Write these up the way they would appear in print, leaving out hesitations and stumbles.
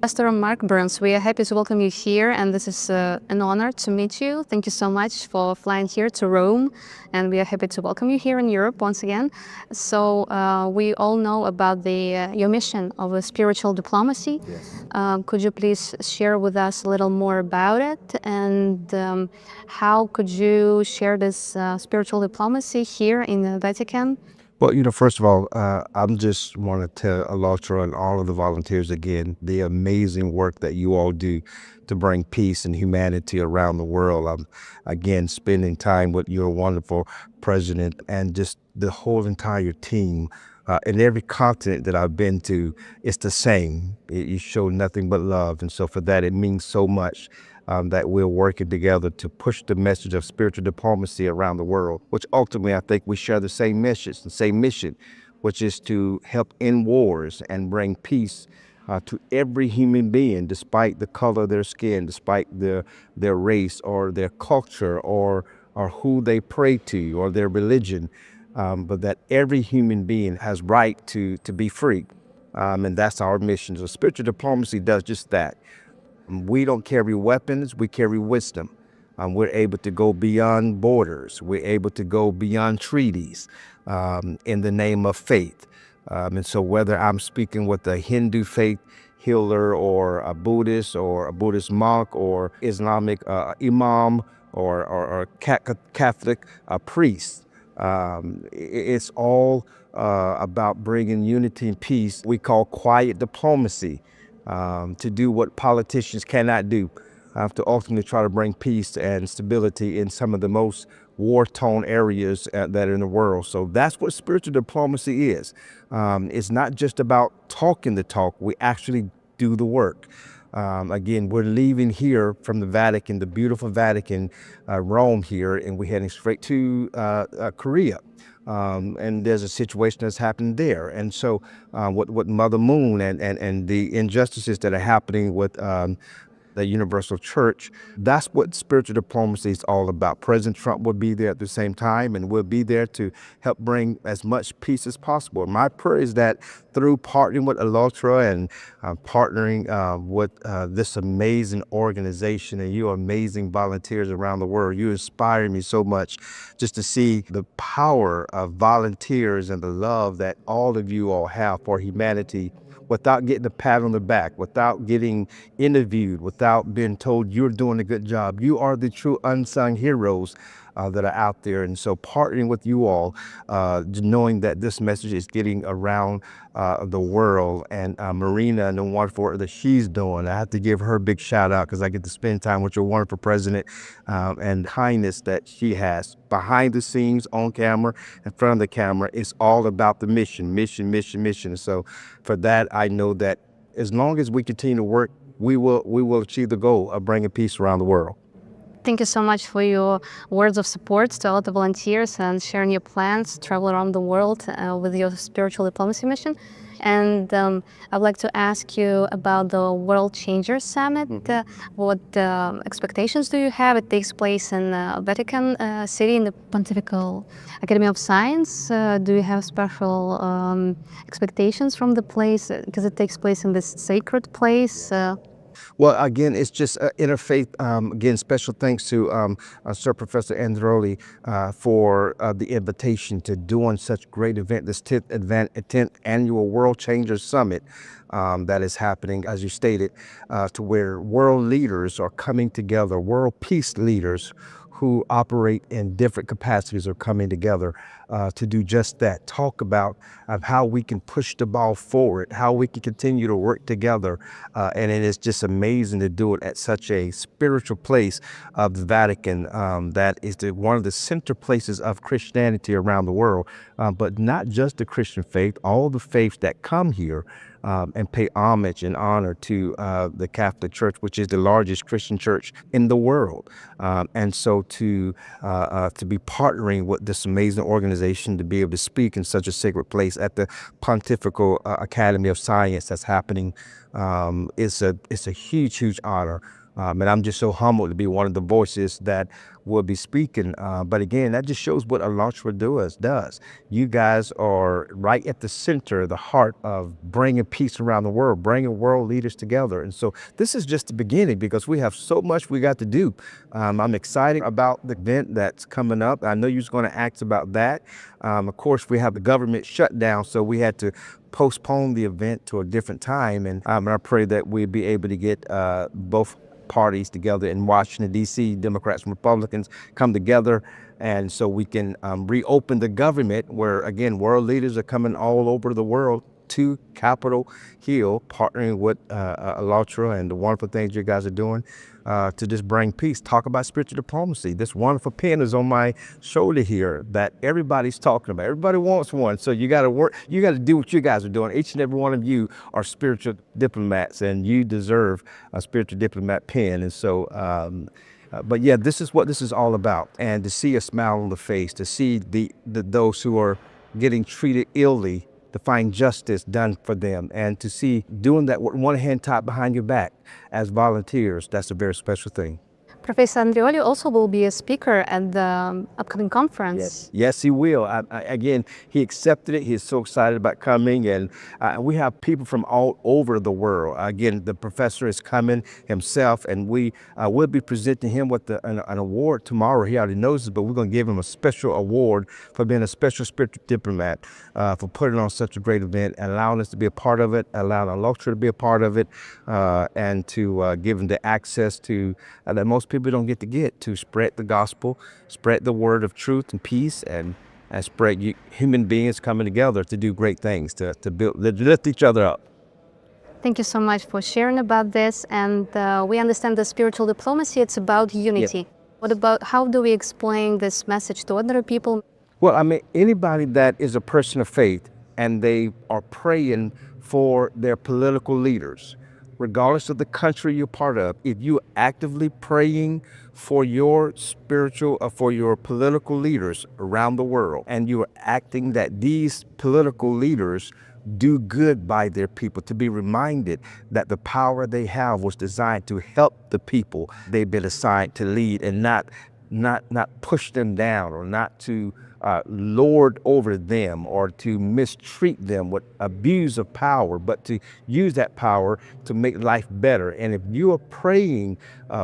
Pastor Mark Burns, we are happy to welcome you here, and this is an honor to meet you. Thank you so much for flying here to Rome, and we are happy to welcome you here in Europe once again. So we all know about your mission of spiritual diplomacy. Yes. Could you please share with us a little more about it, and how could you share this spiritual diplomacy here in the Vatican? Well, first of all, I'm just want to tell ALLATRA and all of the volunteers again, the amazing work that you all do to bring peace and humanity around the world. I'm, again, spending time with your wonderful president and just the whole entire team. In every continent that I've been to, it's the same. You show nothing but love. And so for that, it means so much that we're working together to push the message of spiritual diplomacy around the world, which ultimately I think we share the same message, the same mission, which is to help end wars and bring peace to every human being, despite the color of their skin, despite their race or their culture or who they pray to or their religion. But that every human being has right to be free. And that's our mission. So spiritual diplomacy does just that. We don't carry weapons, we carry wisdom. We're able to go beyond borders. We're able to go beyond treaties in the name of faith. And so whether I'm speaking with a Hindu faith healer or a Buddhist monk or Islamic imam or Catholic priest, it's all about bringing unity and peace. We call quiet diplomacy, to do what politicians cannot do, to ultimately try to bring peace and stability in some of the most war-torn areas that are in the world. So that's what spiritual diplomacy is. It's not just about talking the talk, we actually do the work. Again, we're leaving here from the Vatican, the beautiful Vatican, Rome here, and we're heading straight to Korea. And there's a situation that's happened there. And so what Mother Moon and the injustices that are happening with the Universal Church, that's what spiritual diplomacy is all about. President Trump will be there at the same time, and we'll be there to help bring as much peace as possible. My prayer is that through partnering with ALLATRA and partnering with this amazing organization and you amazing volunteers around the world, you inspire me so much just to see the power of volunteers and the love that all of you all have for humanity, without getting a pat on the back, without getting interviewed, without being told you're doing a good job. You are the true unsung heroes that are out there. And so partnering with you all, knowing that this message is getting around the world, and Marina and the wonderful work that she's doing. I have to give her a big shout out because I get to spend time with your wonderful president and kindness that she has behind the scenes, on camera, in front of the camera. It's all about the mission. So for that, I know that as long as we continue to work, we will achieve the goal of bringing peace around the world. Thank you so much for your words of support to all the volunteers and sharing your plans to travel around the world with your spiritual diplomacy mission. And I'd like to ask you about the World Changers Summit. What expectations do you have? It takes place in Vatican City in the Pontifical Academy of Science. Do you have special expectations from the place? Because it takes place in this sacred place. Well, again, it's just interfaith. Again, special thanks to Sir Professor Androli for the invitation to doing such great event, this 10th annual World Changers Summit that is happening, as you stated, to where world leaders are coming together, world peace leaders who operate in different capacities are coming together to do just that. Talk about how we can push the ball forward, how we can continue to work together. And it is just amazing to do it at such a spiritual place of the Vatican that is one of the center places of Christianity around the world. But not just the Christian faith, all the faiths that come here and pay homage and honor to the Catholic Church, which is the largest Christian church in the world. And so to be partnering with this amazing organization, to be able to speak in such a sacred place at the Pontifical Academy of Science that's happening, it's a huge honor. And I'm just so humbled to be one of the voices that will be speaking. But again, that just shows what ALLATRA does. You guys are right at the center, the heart of bringing peace around the world, bringing world leaders together. And so this is just the beginning because we have so much we got to do. I'm excited about the event that's coming up. I know you're going to ask about that. Of course, we have the government shutdown, so we had to postpone the event to a different time. And I pray that we'll be able to get both parties together in Washington, D.C., Democrats and Republicans come together. And so we can reopen the government where, again, world leaders are coming all over the world to Capitol Hill, partnering with ALLATRA and the wonderful things you guys are doing to just bring peace. Talk about spiritual diplomacy. This wonderful pen is on my shoulder here that everybody's talking about. Everybody wants one. So you got to work, you got to do what you guys are doing. Each and every one of you are spiritual diplomats and you deserve a spiritual diplomat pen. And so, but yeah, this is what this is all about. And to see a smile on the face, to see those who are getting treated illy, to find justice done for them, and to see doing that with one hand tied behind your back as volunteers, that's a very special thing. Professor Andreoli also will be a speaker at the upcoming conference. Yes, he will. Again, he accepted it. He's so excited about coming, and we have people from all over the world. Again, the professor is coming himself, and we will be presenting him with an award tomorrow. He already knows this, but we're going to give him a special award for being a special spiritual diplomat, for putting on such a great event and allowing us to be a part of it, allowing ALLATRA to be a part of it, and to give him the access to that most people don't get to spread the gospel, spread the word of truth and peace, and spread human beings coming together to do great things, to lift each other up. Thank you so much for sharing about this. And we understand that spiritual diplomacy, it's about unity. Yes. What about, how do we explain this message to other people? Well, I mean, anybody that is a person of faith and they are praying for their political leaders, regardless of the country you're part of, if you're actively praying for your spiritual or for your political leaders around the world, and you're acting that these political leaders do good by their people, to be reminded that the power they have was designed to help the people they've been assigned to lead, and not push them down, or not to lord over them, or to mistreat them with abuse of power, but to use that power to make life better. And if you are praying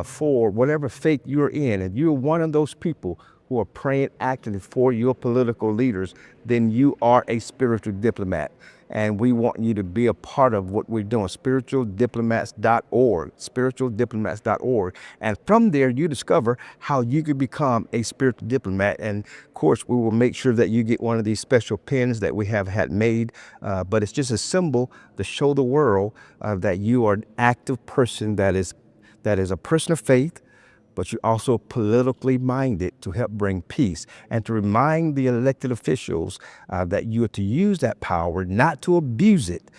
for whatever faith you're in, and you're one of those people who are praying actively for your political leaders, then you are a spiritual diplomat. And we want you to be a part of what we're doing, spiritualdiplomats.org, spiritualdiplomats.org. And from there, you discover how you could become a spiritual diplomat. And of course, we will make sure that you get one of these special pins that we have had made. But it's just a symbol to show the world that you are an active person that is a person of faith, but you're also politically minded to help bring peace, and to remind the elected officials that you are to use that power, not to abuse it,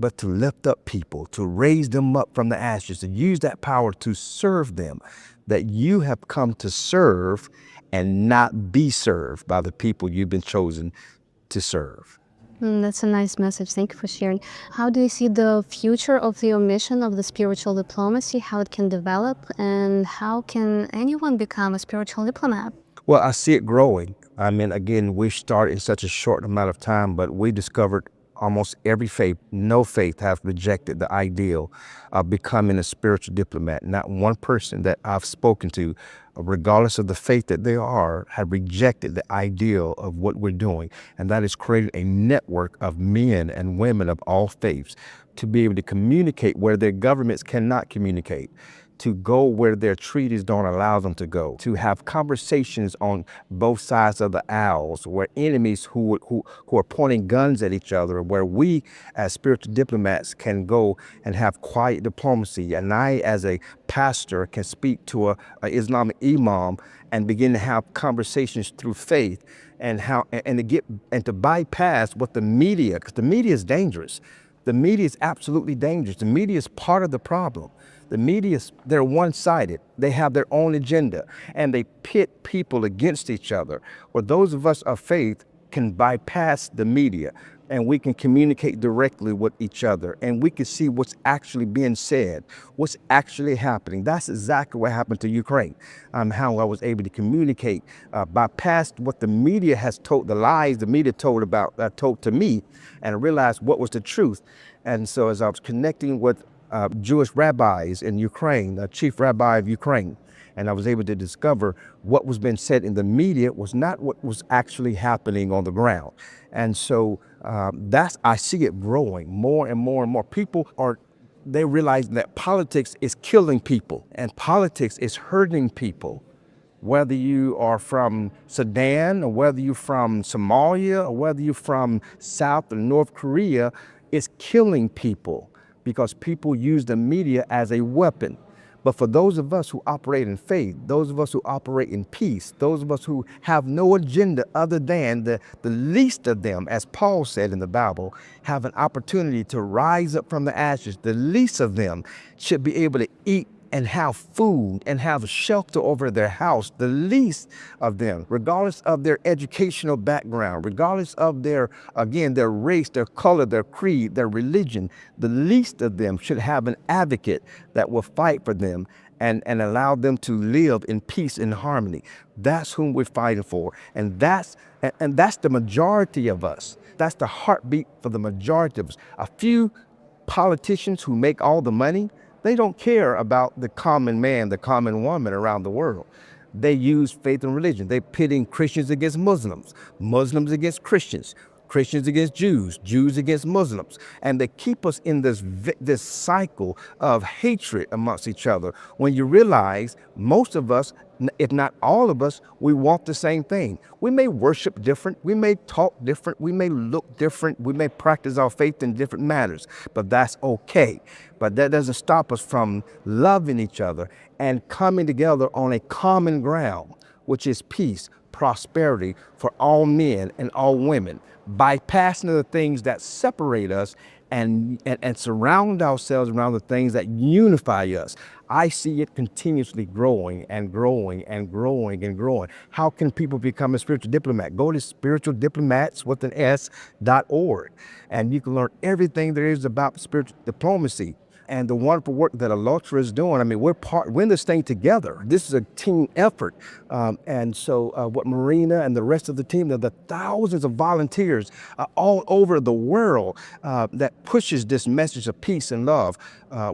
but to lift up people, to raise them up from the ashes, to use that power to serve them, that you have come to serve and not be served by the people you've been chosen to serve. That's a nice message. Thank you for sharing. How do you see the future of your mission of the spiritual diplomacy, how it can develop, and how can anyone become a spiritual diplomat? Well, I see it growing. I mean, again, we started in such a short amount of time, but we discovered almost every faith, no faith has rejected the ideal of becoming a spiritual diplomat. Not one person that I've spoken to, regardless of the faith that they are, have rejected the ideal of what we're doing. And that is creating a network of men and women of all faiths to be able to communicate where their governments cannot communicate, to go where their treaties don't allow them to go, to have conversations on both sides of the aisles, where enemies who are pointing guns at each other, where we as spiritual diplomats can go and have quiet diplomacy. And I, as a pastor, can speak to a Islamic imam and begin to have conversations through faith, and to bypass what the media, because the media is dangerous. The media is absolutely dangerous. The media is part of the problem. The media, they're one-sided. They have their own agenda, and they pit people against each other. Where those of us of faith can bypass the media and we can communicate directly with each other, and we can see what's actually being said, what's actually happening. That's exactly what happened to Ukraine. How I was able to communicate, bypassed what the media has told, the lies the media told to me, and realized what was the truth. And so as I was connecting with Jewish rabbis in Ukraine, the chief rabbi of Ukraine, and I was able to discover what was being said in the media was not what was actually happening on the ground. And so I see it growing more and more and more. They realize that politics is killing people and politics is hurting people. Whether you are from Sudan or whether you're from Somalia or whether you're from South or North Korea, it's killing people because people use the media as a weapon. But for those of us who operate in faith, those of us who operate in peace, those of us who have no agenda other than the least of them, as Paul said in the Bible, have an opportunity to rise up from the ashes. The least of them should be able to eat and have food and have shelter over their house. The least of them, regardless of their educational background, regardless of their race, their color, their creed, their religion, the least of them should have an advocate that will fight for them and allow them to live in peace and harmony. That's whom we're fighting for. And that's the majority of us. That's the heartbeat for the majority of us. A few politicians who make all the money, they don't care about the common man, the common woman around the world. They use faith and religion. They're pitting Christians against Muslims, Muslims against Christians, Christians against Jews, Jews against Muslims. And they keep us in this cycle of hatred amongst each other. When you realize most of us, if not all of us, we want the same thing. We may worship different, we may talk different, we may look different, we may practice our faith in different matters, but that's okay. But that doesn't stop us from loving each other and coming together on a common ground, which is peace, prosperity for all men and all women, bypassing the things that separate us and surround ourselves around the things that unify us. I see it continuously growing and growing and growing and growing. How can people become a spiritual diplomat? Go to spiritualdiplomats.org and you can learn everything there is about spiritual diplomacy and the wonderful work that ALLATRA is doing. I mean, we're in this thing together. This is a team effort. And so what Marina and the rest of the team, the thousands of volunteers all over the world that pushes this message of peace and love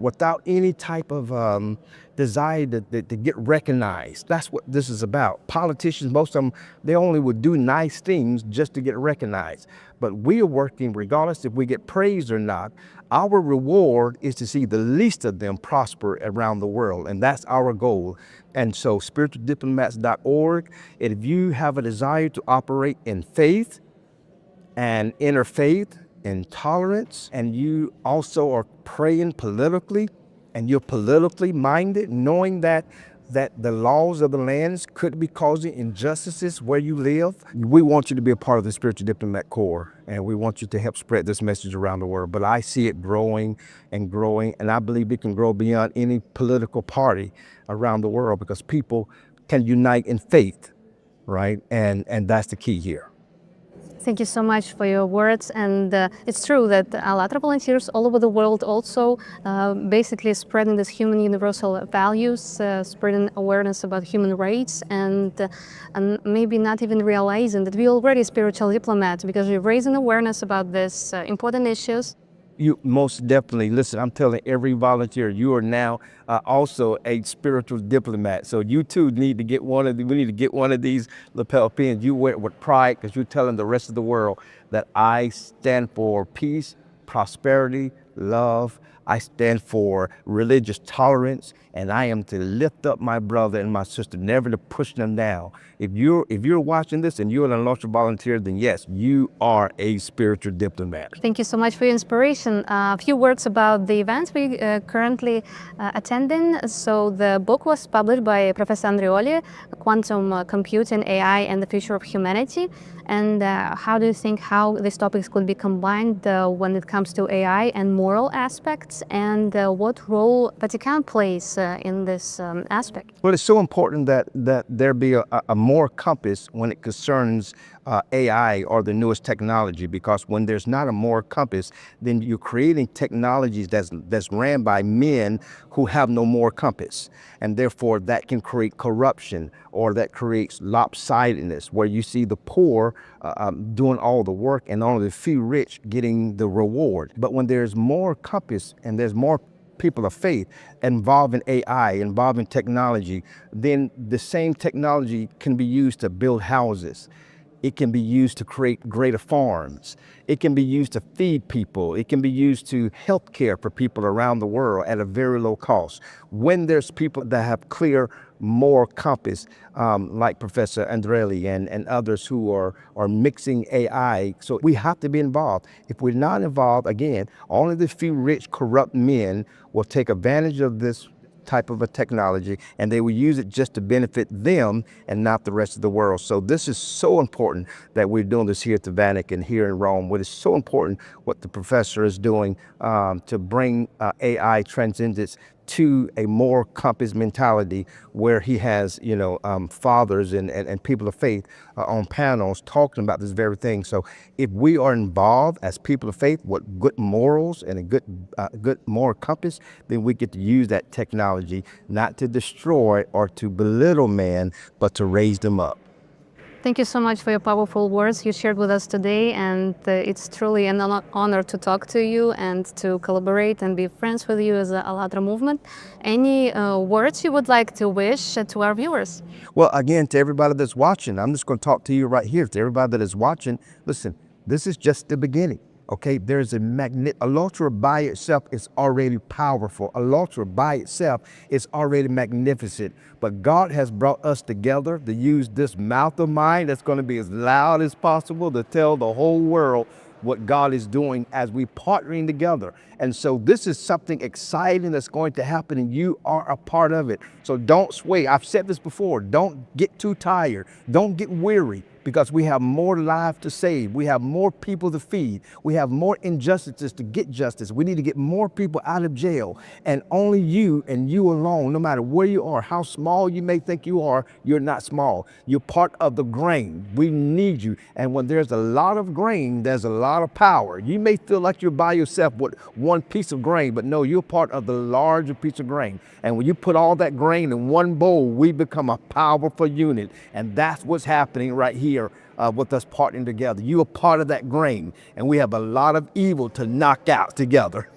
without any type of desire to get recognized. That's what this is about. Politicians, most of them, they only would do nice things just to get recognized. But we are working, regardless if we get praised or not, our reward is to see the least of them prosper around the world. And that's our goal. And so spiritualdiplomats.org, if you have a desire to operate in faith and interfaith and tolerance, and you also are praying politically, and you're politically minded, knowing that the laws of the lands could be causing injustices where you live, we want you to be a part of the Spiritual Diplomat Corps, and we want you to help spread this message around the world. But I see it growing and growing, and I believe it can grow beyond any political party around the world because people can unite in faith, right? And that's the key here. Thank you so much for your words. And it's true that ALLATRA volunteers all over the world also basically spreading these human universal values, spreading awareness about human rights, and maybe not even realizing that we're already spiritual diplomats because we're raising awareness about these important issues. You most definitely, listen, I'm telling every volunteer, you are now also a spiritual diplomat. So you too need to get we need to get one of these lapel pins. You wear it with pride because you're telling the rest of the world that I stand for peace, prosperity, love. I stand for religious tolerance, and I am to lift up my brother and my sister, never to push them down. If you're watching this and you're an ALLATRA volunteer, then yes, you are a spiritual diplomat. Thank you so much for your inspiration. A few words about the events we currently attending. So the book was published by Professor Andreoli, Quantum Computing, AI, and the Future of Humanity. And how do you think how these topics could be combined when it comes to AI and moral aspects? And what role Vatican plays in this aspect? Well, it's so important that there be a more compass when it concerns AI or the newest technology, because when there's not a more compass, then you're creating technologies that's ran by men who have no more compass, and therefore that can create corruption, or that creates lopsidedness, where you see the poor doing all the work and only the few rich getting the reward. But when there's more compass and there's more people of faith involved in AI, involved in technology, then the same technology can be used to build houses. It can be used to create greater farms. It can be used to feed people. It can be used to health care for people around the world at a very low cost. When there's people that have clear moral compass, like Professor Andrelli and others who are mixing AI. So we have to be involved. If we're not involved, again, only the few rich, corrupt men will take advantage of this type of a technology, and they will use it just to benefit them and not the rest of the world. So this is so important that we're doing this here at the Vatican, here in Rome. What is so important what the professor is doing to bring AI transcendence to a more compass mentality, where he has, fathers and people of faith on panels talking about this very thing. So if we are involved as people of faith with good morals and a good moral compass, then we get to use that technology not to destroy or to belittle man, but to raise them up. Thank you so much for your powerful words you shared with us today, and it's truly an honor to talk to you and to collaborate and be friends with you as the ALLATRA movement. Any words you would like to wish to our viewers? Well, again, to everybody that's watching, I'm just going to talk to you right here. To everybody that is watching, listen, this is just the beginning. Okay, there's ALLATRA by itself is already powerful. ALLATRA by itself is already magnificent. But God has brought us together to use this mouth of mine that's going to be as loud as possible to tell the whole world what God is doing as we partnering together. And so this is something exciting that's going to happen, and you are a part of it. So don't sway. I've said this before. Don't get too tired. Don't get weary, because we have more lives to save. We have more people to feed. We have more injustices to get justice. We need to get more people out of jail. And only you and you alone, no matter where you are, how small you may think you are, you're not small. You're part of the grain. We need you. And when there's a lot of grain, there's a lot of power. You may feel like you're by yourself with one piece of grain, but no, you're part of the larger piece of grain. And when you put all that grain in one bowl, we become a powerful unit. And that's what's happening right here with us partnering together. You are part of that grain, and we have a lot of evil to knock out together.